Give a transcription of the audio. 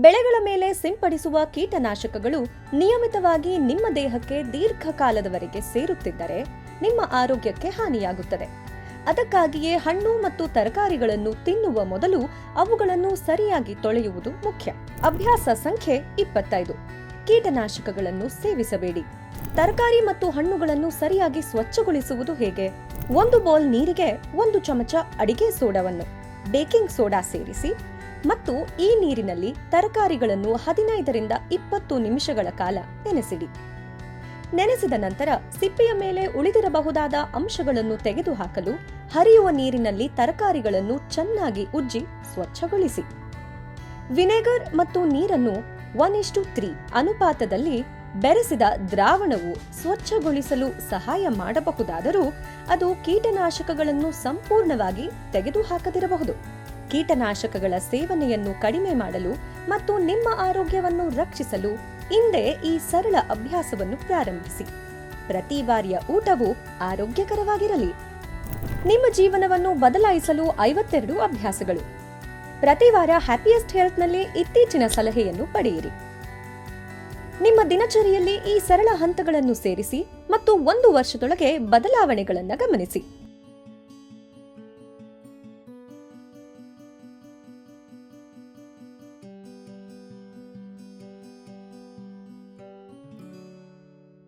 ಬೆಳೆಗಳ ಮೇಲೆ ಸಿಂಪಡಿಸುವ ಕೀಟನಾಶಕಗಳು ನಿಯಮಿತವಾಗಿ ನಿಮ್ಮ ದೇಹಕ್ಕೆ ದೀರ್ಘಕಾಲದವರೆಗೆ ಸೇರುತ್ತಿದ್ದರೆ ನಿಮ್ಮ ಆರೋಗ್ಯಕ್ಕೆ ಹಾನಿಯಾಗುತ್ತದೆ. ಅದಕ್ಕಾಗಿಯೇ ಹಣ್ಣು ಮತ್ತು ತರಕಾರಿಗಳನ್ನು ತಿನ್ನುವ ಮೊದಲು ಅವುಗಳನ್ನು ಸರಿಯಾಗಿ ತೊಳೆಯುವುದು ಮುಖ್ಯ. ಅಭ್ಯಾಸ ಸಂಖ್ಯೆ 25. ಕೀಟನಾಶಕಗಳನ್ನು ಸೇವಿಸಬೇಡಿ. ತರಕಾರಿ ಮತ್ತು ಹಣ್ಣುಗಳನ್ನು ಸರಿಯಾಗಿ ಸ್ವಚ್ಛಗೊಳಿಸುವುದು ಹೇಗೆ? 1 ಬೌಲ್ ನೀರಿಗೆ 1 ಚಮಚ ಅಡಿಗೆ ಸೋಡಾವನ್ನು, ಬೇಕಿಂಗ್ ಸೋಡಾ ಸೇರಿಸಿ ಮತ್ತು ಈ ನೀರಿನಲ್ಲಿ ತರಕಾರಿಗಳನ್ನು 15 ರಿಂದ 20 ನಿಮಿಷಗಳ ಕಾಲ ನೆನೆಸಿಡಿ. ನೆನೆಸಿದ ನಂತರ ಸಿಪ್ಪೆಯ ಮೇಲೆ ಉಳಿದಿರಬಹುದಾದ ಅಂಶಗಳನ್ನು ತೆಗೆದುಹಾಕಲು ಹರಿಯುವ ನೀರಿನಲ್ಲಿ ತರಕಾರಿಗಳನ್ನು ಚೆನ್ನಾಗಿ ಉಜ್ಜಿ ಸ್ವಚ್ಛಗೊಳಿಸಿ. ವಿನೆಗರ್ ಮತ್ತು ನೀರನ್ನು 1:3 ಅನುಪಾತದಲ್ಲಿ ಬೆರೆಸಿದ ದ್ರಾವಣವು ಸ್ವಚ್ಛಗೊಳಿಸಲು ಸಹಾಯ ಮಾಡಬಹುದಾದರೂ ಅದು ಕೀಟನಾಶಕಗಳನ್ನು ಸಂಪೂರ್ಣವಾಗಿ ತೆಗೆದುಹಾಕದಿರಬಹುದು. ಕೀಟನಾಶಕಗಳ ಸೇವನೆಯನ್ನು ಕಡಿಮೆ ಮಾಡಲು ಮತ್ತು ನಿಮ್ಮ ಆರೋಗ್ಯವನ್ನು ರಕ್ಷಿಸಲು ಇಂದೇ ಈ ಸರಳ ಅಭ್ಯಾಸವನ್ನು ಪ್ರಾರಂಭಿಸಿ. ಪ್ರತಿ ಬಾರಿಯ ಊಟವು ಆರೋಗ್ಯಕರವಾಗಿರಲಿ. ನಿಮ್ಮ ಜೀವನವನ್ನು ಬದಲಾಯಿಸಲು 52 ಅಭ್ಯಾಸಗಳು. ಪ್ರತಿ ವಾರ ಹ್ಯಾಪಿಯೆಸ್ಟ್ ಹೆಲ್ತ್ನಲ್ಲಿ ಇತ್ತೀಚಿನ ಸಲಹೆಯನ್ನು ಪಡೆಯಿರಿ. ನಿಮ್ಮ ದಿನಚರಿಯಲ್ಲಿ ಈ ಸರಳ ಹಂತಗಳನ್ನು ಸೇರಿಸಿ ಮತ್ತು 1 ವರ್ಷದೊಳಗೆ ಬದಲಾವಣೆಗಳನ್ನು ಗಮನಿಸಿ.